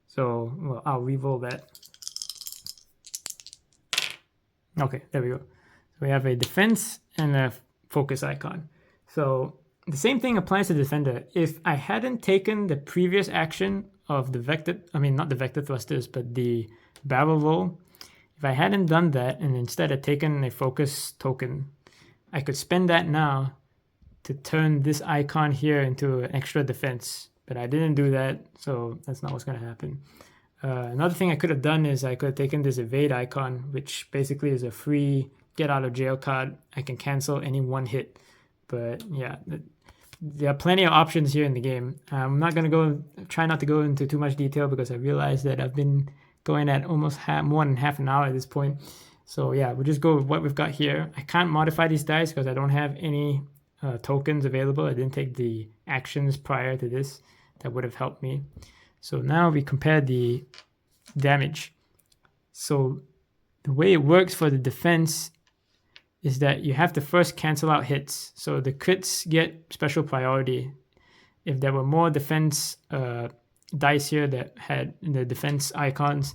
So, well, I'll re-roll that. Okay, there we go. So we have a defense and a focus icon. So the same thing applies to the defender. If I hadn't taken the previous action of the vector, not the vector thrusters, but the barrel roll, if I hadn't done that and instead had taken a focus token, I could spend that now to turn this icon here into an extra defense. But I didn't do that, so that's not what's going to happen. Another thing I could have done is I could have taken this evade icon, which basically is a free get out of jail card. I can cancel any one hit. But yeah, there are plenty of options here in the game. I'm not going to try not to go into too much detail because I realize that I've been going at almost more than half an hour at this point. So yeah, we'll just go with what we've got here. I can't modify these dice because I don't have any tokens available. I didn't take the actions prior to this that would have helped me. So now we compare the damage. So the way it works for the defense is that you have to first cancel out hits. So the crits get special priority. If there were more defense dice here that had the defense icons,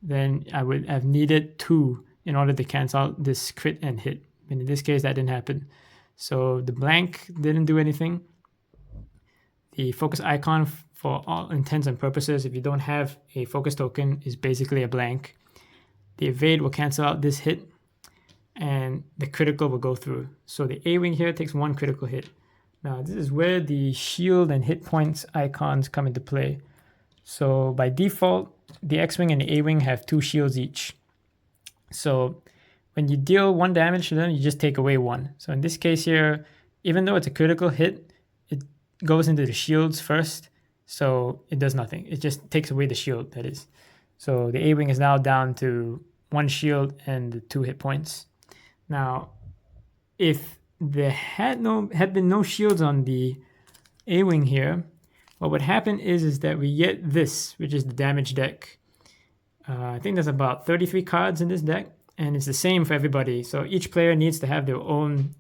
then I would have needed 2 in order to cancel out this crit and hit. And in this case, that didn't happen. So the blank didn't do anything. The focus icon, for all intents and purposes, if you don't have a focus token, is basically a blank. The evade will cancel out this hit, and the critical will go through. So the A-Wing here takes 1 critical hit. Now this is where the shield and hit points icons come into play. So by default, the X-Wing and the A-Wing have 2 shields each. So when you deal 1 damage to them, you just take away 1. So in this case here, even though it's a critical hit, it goes into the shields first. So it does nothing. It just takes away the shield, that is. So the A-Wing is now down to 1 shield and 2 hit points. Now, if there had been no shields on the A-wing here, what would happen is that we get this, which is the damage deck. I think there's about 33 cards in this deck, and it's the same for everybody. So each player needs to have their own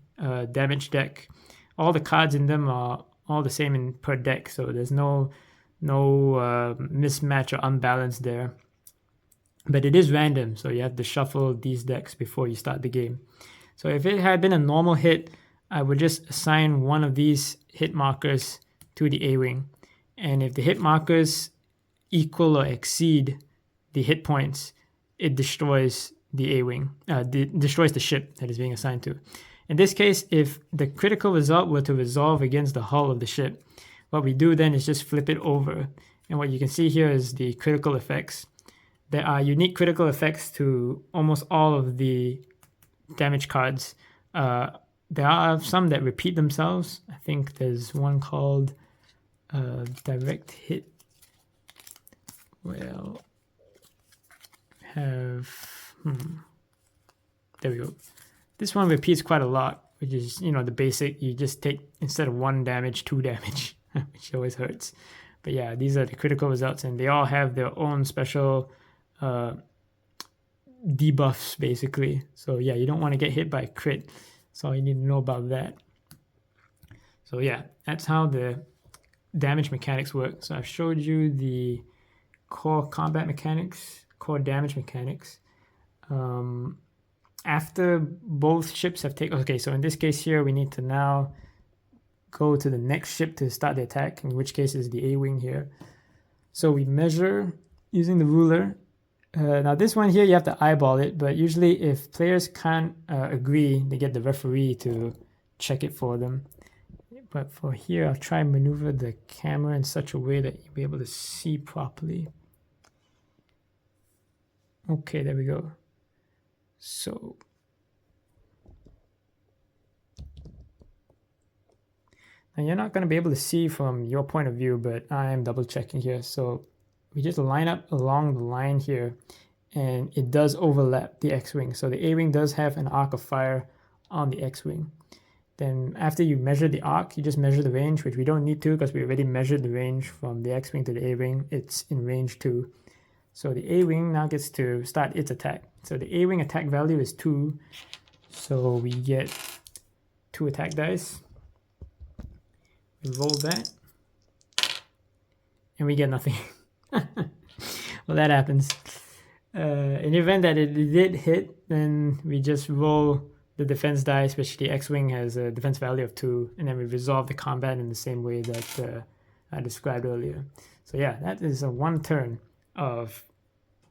damage deck. All the cards in them are all the same per deck, so there's no mismatch or unbalance there. But it is random, so you have to shuffle these decks before you start the game. So if it had been a normal hit, I would just assign one of these hit markers to the A-wing. And if the hit markers equal or exceed the hit points, it destroys the A-wing, destroys the ship that is being assigned to. In this case, if the critical result were to resolve against the hull of the ship, what we do then is just flip it over. And what you can see here is the critical effects. There are unique critical effects to almost all of the damage cards. There are some that repeat themselves. I think there's one called direct hit. Well, there we go. This one repeats quite a lot, which is, the basic. You just take, instead of 1 damage, 2 damage, which always hurts. But yeah, these are the critical results, and they all have their own special debuffs, basically. So yeah, you don't want to get hit by a crit. That's all you need to know about that. So yeah, that's how the damage mechanics work. So I've showed you the core combat mechanics, core damage mechanics. After both ships have taken... Okay, so in this case here, we need to now go to the next ship to start the attack, in which case is the A-wing here. So we measure using the ruler. Now this one here, you have to eyeball it, but usually if players can't agree, they get the referee to check it for them. But for here, I'll try and maneuver the camera in such a way that you'll be able to see properly. Okay, there we go. So now you're not going to be able to see from your point of view, but I am double checking here. So we just line up along the line here, and it does overlap the X-wing. So the A-wing does have an arc of fire on the X-wing. Then after you measure the arc, you just measure the range, which we don't need to because we already measured the range from the X-wing to the A-wing. It's in range 2. So the A-wing now gets to start its attack. So the A-wing attack value is 2. So we get 2 attack dice. We roll that. And we get nothing. Well, that happens. In the event that it did hit, then we just roll the defense dice, which the X-wing has a defense value of 2, and then we resolve the combat in the same way that I described earlier. So yeah, that is a 1 turn of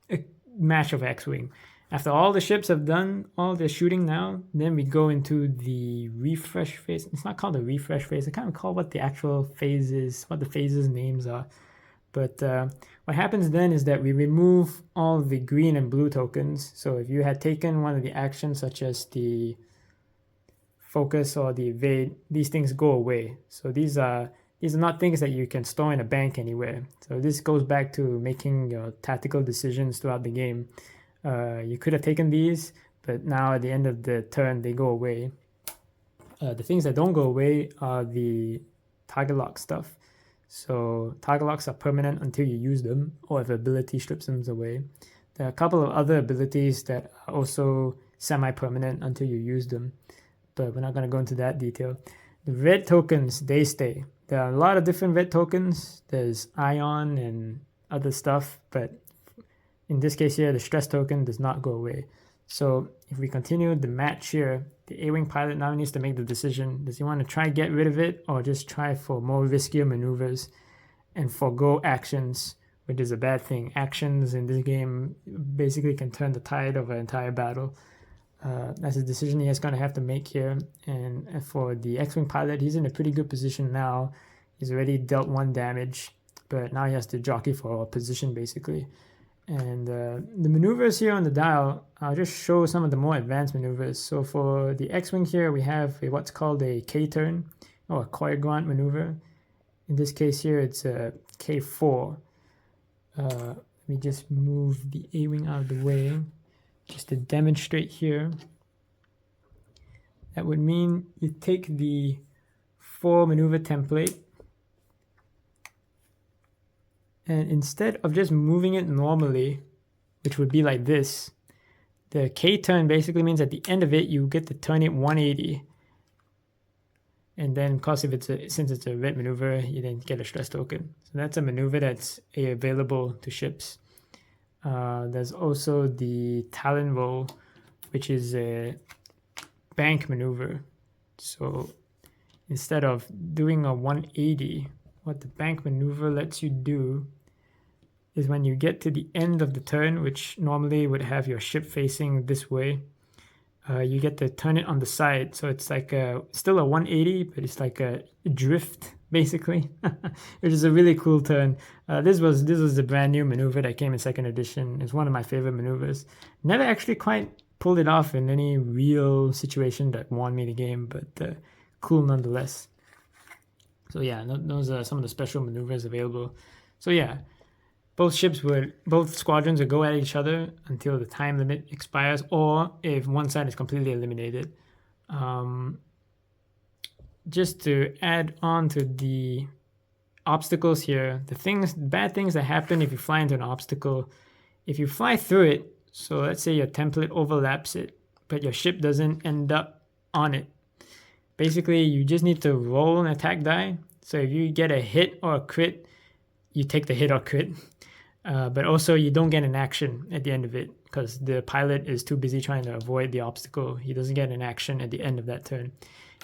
a match of X-wing. After all the ships have done all their shooting now, then we go into the refresh phase. It's not called the refresh phase. I can't recall what the actual phase is, what the phases names are. But what happens then is that we remove all the green and blue tokens. So if you had taken one of the actions, such as the focus or the evade, these things go away. So these are not things that you can store in a bank anywhere. So this goes back to making your tactical decisions throughout the game. You could have taken these, but now at the end of the turn, they go away. The things that don't go away are the target lock stuff. So target locks are permanent until you use them, or if ability strips them away. There are a couple of other abilities that are also semi-permanent until you use them, but we're not going to go into that detail. The red tokens, they stay. There are a lot of different red tokens. There's ion and other stuff, but in this case here, the stress token does not go away. So if we continue the match here, the A-wing pilot now needs to make the decision. Does he want to try and get rid of it, or just try for more riskier maneuvers and forego actions, which is a bad thing. Actions in this game basically can turn the tide of an entire battle. That's a decision he is going to have to make here. And for the X-wing pilot, he's in a pretty good position now. He's already dealt 1 damage, but now he has to jockey for a position basically. And the maneuvers here on the dial, I'll just show some of the more advanced maneuvers. So for the X-wing here, we have what's called a K-turn, or a choreographed maneuver. In this case here, it's a K4. Let me just move the A-wing out of the way, just to demonstrate here. that would mean you take the 4 maneuver template, and instead of just moving it normally, which would be like this, the K turn basically means at the end of it, you get to turn it 180. And then, of course, since it's a red maneuver, you then get a stress token. So that's a maneuver that's available to ships. There's also the Talon roll, which is a bank maneuver. So instead of doing a 180, what the bank maneuver lets you do is when you get to the end of the turn, which normally would have your ship facing this way, you get to turn it on the side. So it's like still a 180, but it's like a drift, basically, which is a really cool turn. This was the brand new maneuver that came in 2nd edition. It's one of my favorite maneuvers. Never actually quite pulled it off in any real situation that won me the game, but cool nonetheless. So yeah, those are some of the special maneuvers available. So yeah, both squadrons would go at each other until the time limit expires, or if one side is completely eliminated. Just to add on to the obstacles here, the bad things that happen if you fly into an obstacle, if you fly through it, so let's say your template overlaps it, but your ship doesn't end up on it. Basically, you just need to roll an attack die. So if you get a hit or a crit, you take the hit or crit. But also you don't get an action at the end of it because the pilot is too busy trying to avoid the obstacle. He doesn't get an action at the end of that turn.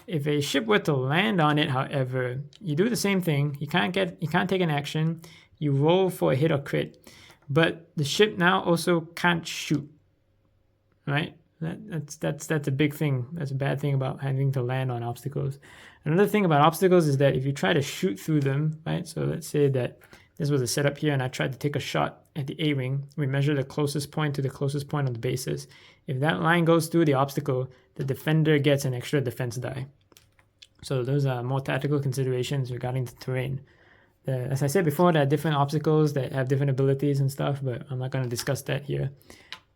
If a ship were to land on it, however, you do the same thing. You can't take an action. You roll for a hit or crit, but the ship now also can't shoot. Right? That's a big thing. That's a bad thing about having to land on obstacles. Another thing about obstacles is that if you try to shoot through them, right? So let's say that this was a setup here and I tried to take a shot at the A-wing. We measure the closest point to the closest point on the basis. If that line goes through the obstacle, the defender gets an extra defense die. So those are more tactical considerations regarding the terrain. As I said before, there are different obstacles that have different abilities and stuff, but I'm not going to discuss that here.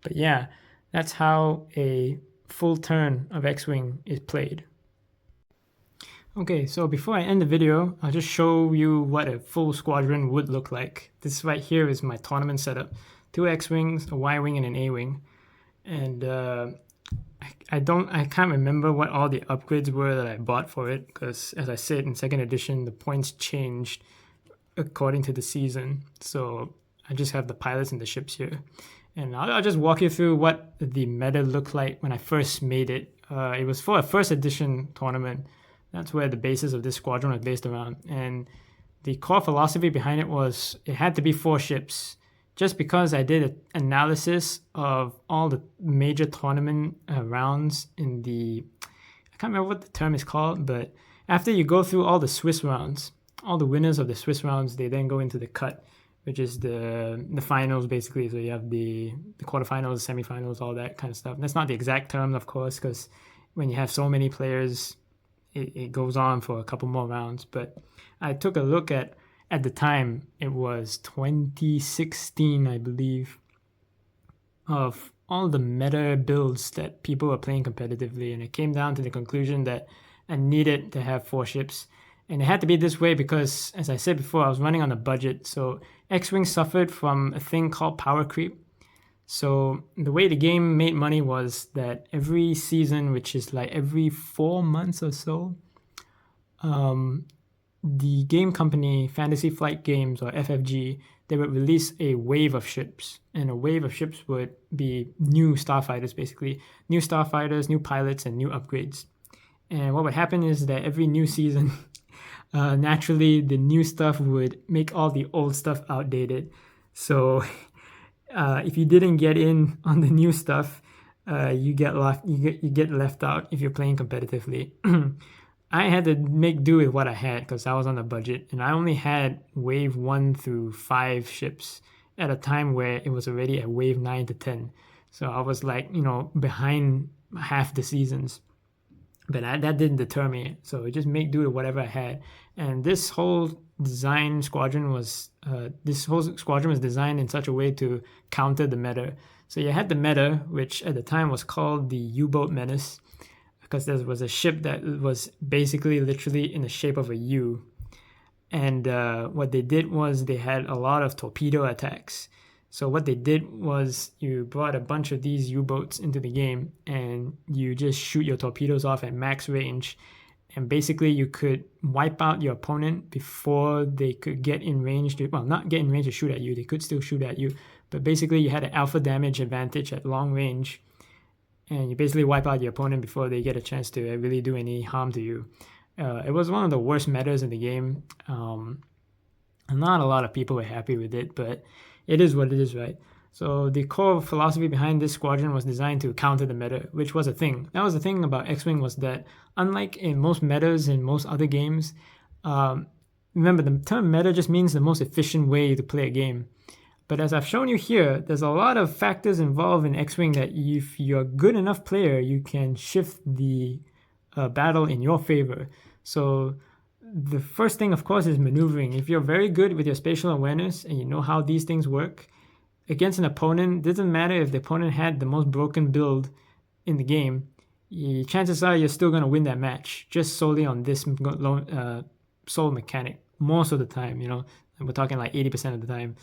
But yeah, that's how a full turn of X-Wing is played. Okay, so before I end the video, I'll just show you what a full squadron would look like. This right here is my tournament setup. 2 X-Wings, a Y-Wing, and an A-Wing. And I can't remember what all the upgrades were that I bought for it, because as I said, in 2nd edition, the points changed according to the season. So I just have the pilots and the ships here. And I'll just walk you through what the meta looked like when I first made it. It was for a 1st edition tournament. That's where the basis of this squadron was based around. And the core philosophy behind it was it had to be 4 ships. Just because I did an analysis of all the major tournament rounds in the... I can't remember what the term is called, but after you go through all the Swiss rounds, all the winners of the Swiss rounds, they then go into the cut, which is the finals, basically. So you have the quarterfinals, semifinals, all that kind of stuff. And that's not the exact term, of course, because when you have so many players... It goes on for a couple more rounds, but I took a look at the time, it was 2016, I believe, of all the meta builds that people were playing competitively, and it came down to the conclusion that I needed to have 4 ships, and it had to be this way because, as I said before, I was running on a budget, so X-Wing suffered from a thing called power creep. So the way the game made money was that every season, which is like every 4 months or so, the game company, Fantasy Flight Games or FFG, they would release a wave of ships. And a wave of ships would be new starfighters, basically. New starfighters, new pilots, and new upgrades. And what would happen is that every new season, naturally, the new stuff would make all the old stuff outdated. So... if you didn't get in on the new stuff, you get left out if you're playing competitively. I had to make do with what I had because I was on a budget, and I only had wave 1 through 5 ships at a time where it was already at wave 9 to 10. So I was like, behind half the seasons. But that didn't deter me. So just make do with whatever I had. And this whole squadron was designed in such a way to counter the meta. So you had the meta, which at the time was called the U-boat menace, because there was a ship that was basically literally in the shape of a U. And what they did was they had a lot of torpedo attacks. So what they did was you brought a bunch of these U-boats into the game and you just shoot your torpedoes off at max range. And basically you could wipe out your opponent before they could get in range to, well, not get in range to shoot at you. They could still shoot at you. But basically you had an alpha damage advantage at long range. And you basically wipe out your opponent before they get a chance to really do any harm to you. It was one of the worst metas in the game. Not a lot of people were happy with it, but it is what it is, right? So the core philosophy behind this squadron was designed to counter the meta, which was a thing. That was the thing about X-Wing, was that unlike in most metas in most other games, remember the term meta just means the most efficient way to play a game. But as I've shown you here, there's a lot of factors involved in X-Wing that if you're a good enough player, you can shift the battle in your favor. So the first thing, of course, is maneuvering. If you're very good with your spatial awareness and you know how these things work, against an opponent, it doesn't matter if the opponent had the most broken build in the game, chances are you're still going to win that match just solely on this sole mechanic, most of the time, and we're talking like 80% of the time.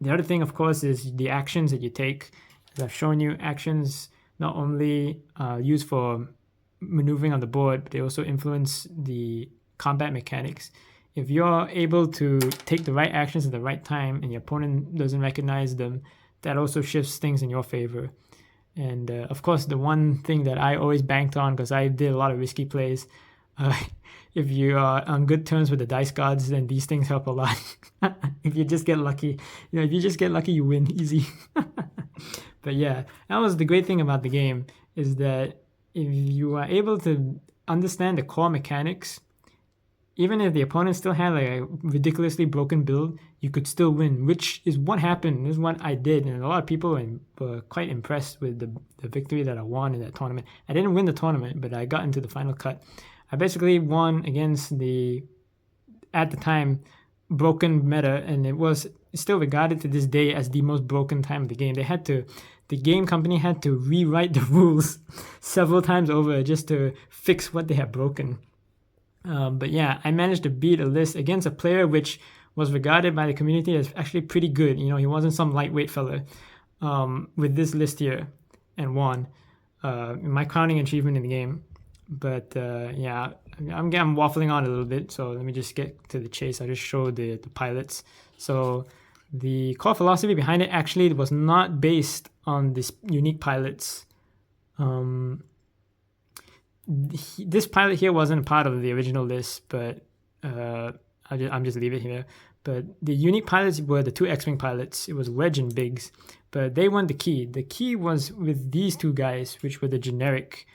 The other thing, of course, is the actions that you take. As I've shown you, actions not only used for maneuvering on the board, but they also influence the combat mechanics. If you're able to take the right actions at the right time and your opponent doesn't recognize them, that also shifts things in your favor. And of course, the one thing that I always banked on, because I did a lot of risky plays, if you are on good terms with the dice gods, then these things help a lot. If you just get lucky, you win easy. But yeah, that was the great thing about the game, is that if you are able to understand the core mechanics, even if the opponent still had like a ridiculously broken build, you could still win, which is what happened. This is what I did, and a lot of people were quite impressed with the victory that I won in that tournament. I didn't win the tournament, but I got into the final cut. I basically won against the, at the time, broken meta, and it was still regarded to this day as the most broken time of the game. The game company had to rewrite the rules several times over just to fix what they had broken. But yeah, I managed to beat a list against a player which was regarded by the community as actually pretty good. He wasn't some lightweight fella with this list here, and won my crowning achievement in the game. But yeah, I'm waffling on a little bit, so let me just get to the chase. I'll just show the pilots. So the core philosophy behind it actually was not based on this unique pilots. This pilot here wasn't a part of the original list, but I'm just leave it here. But the unique pilots were the two X-Wing pilots. It was Wedge and Biggs, but they won the key. The key was with these two guys, which were the generic.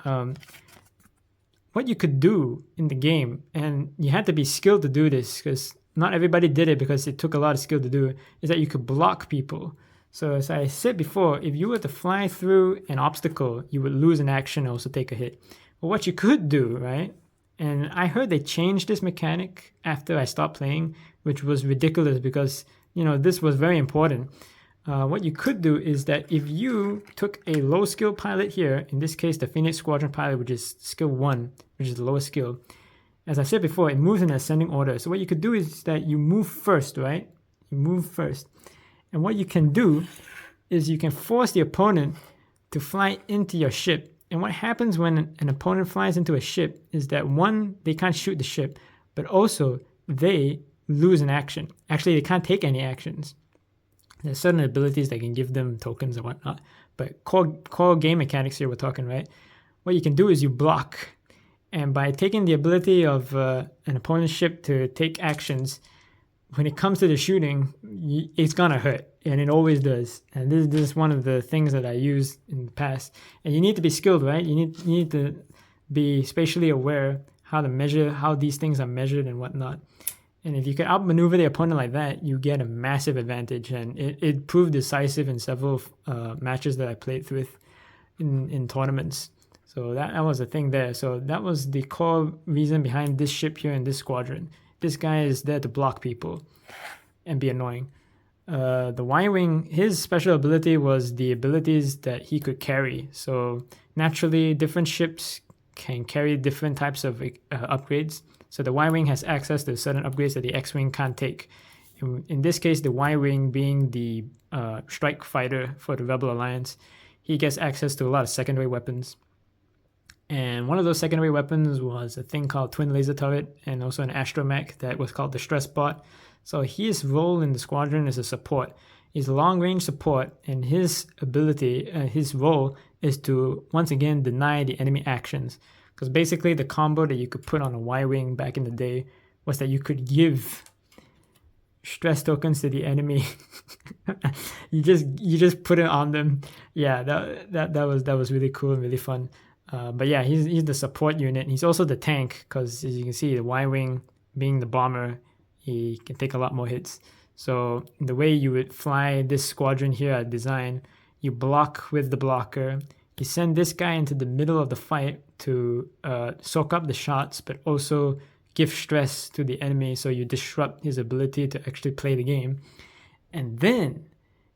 What you could do in the game, and you had to be skilled to do this because not everybody did it because it took a lot of skill to do, is that you could block people. So as I said before, if you were to fly through an obstacle, you would lose an action and also take a hit. But what you could do, right? And I heard they changed this mechanic after I stopped playing, which was ridiculous because, this was very important. What you could do is that if you took a low skill pilot here, in this case the Phoenix Squadron pilot, which is skill 1, which is the lowest skill, as I said before, it moves in ascending order. So what you could do is that you move first, right? You move first. And what you can do is you can force the opponent to fly into your ship. And what happens when an opponent flies into a ship is that, one, they can't shoot the ship, but also they lose an action. Actually, they can't take any actions. There's certain abilities that can give them tokens and whatnot, but core game mechanics here we're talking, right? What you can do is you block. And by taking the ability of an opponent's ship to take actions, when it comes to the shooting, it's gonna hurt, and it always does. And this is one of the things that I used in the past. And you need to be skilled, right? You need to be spatially aware how these things are measured and whatnot. And if you can outmaneuver the opponent like that, you get a massive advantage. And it proved decisive in several matches that I played with in tournaments. So that was the thing there. So that was the core reason behind this ship here in this squadron. This guy is there to block people and be annoying. the Y-Wing, his special ability was the abilities that he could carry. So naturally, different ships can carry different types of upgrades. So the Y-Wing has access to certain upgrades that the X-Wing can't take. In this case, the Y-Wing being the strike fighter for the Rebel Alliance, he gets access to a lot of secondary weapons. And one of those secondary weapons was a thing called Twin Laser Turret and also an astromech that was called the Stress Bot. So his role in the squadron is a support. He's long-range support, and his ability, his role is to, once again, deny the enemy actions. Because basically the combo that you could put on a Y-Wing back in the day was that you could give stress tokens to the enemy. you just put it on them. Yeah, that was really cool and really fun. But yeah, he's the support unit. He's also the tank because, as you can see, the Y-Wing being the bomber, he can take a lot more hits. So the way you would fly this squadron here at design, you block with the blocker. You send this guy into the middle of the fight to soak up the shots, but also give stress to the enemy, so you disrupt his ability to actually play the game. And then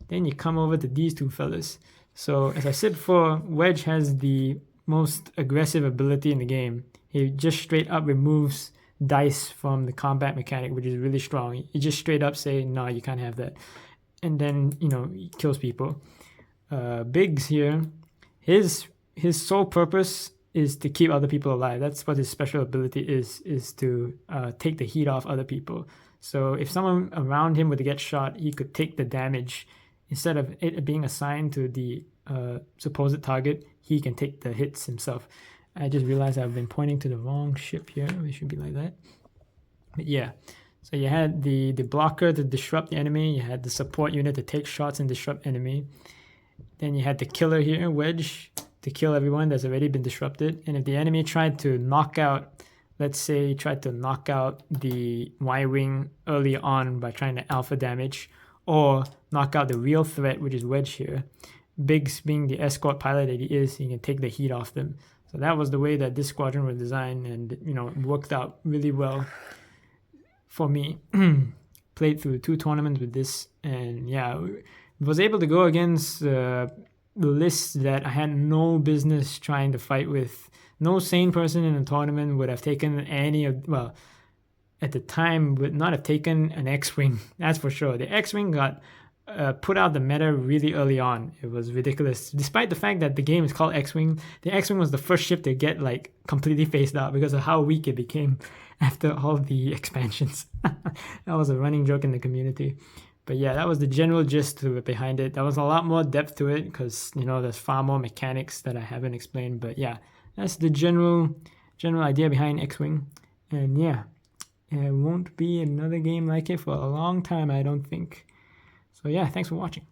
you come over to these two fellas. So as I said before, Wedge has the most aggressive ability in the game. He just straight up removes dice from the combat mechanic, which is really strong. He just straight up say, no, you can't have that. And then, he kills people. Biggs here, his sole purpose is to keep other people alive. That's what his special ability is to take the heat off other people. So if someone around him were to get shot, he could take the damage. Instead of it being assigned to the supposed target, he can take the hits himself. I just realized I've been pointing to the wrong ship here. It should be like that. But yeah, so you had the blocker to disrupt the enemy. You had the support unit to take shots and disrupt enemy. Then you had the killer here, Wedge, to kill everyone that's already been disrupted. And if the enemy tried to knock out, let's say tried to knock out the Y-Wing early on by trying to alpha damage, or knock out the real threat, which is Wedge here, Biggs being the escort pilot that he is, he can take the heat off them. So that was the way that this squadron was designed, and it worked out really well for me. Played through 2 tournaments with this, and yeah, was able to go against lists that I had no business trying to fight with. No sane person in a tournament would have taken any of, well, at the time would not have taken an X-Wing, that's for sure. The X-Wing got put out the meta really early on. It was ridiculous. Despite the fact that the game is called X-Wing, the X-Wing was the first ship to get completely phased out because of how weak it became after all the expansions. That was a running joke in the community. But yeah, that was the general gist behind it. There was a lot more depth to it because, there's far more mechanics that I haven't explained. But yeah, that's the general idea behind X-Wing. And yeah, there won't be another game like it for a long time, I don't think. So yeah, thanks for watching.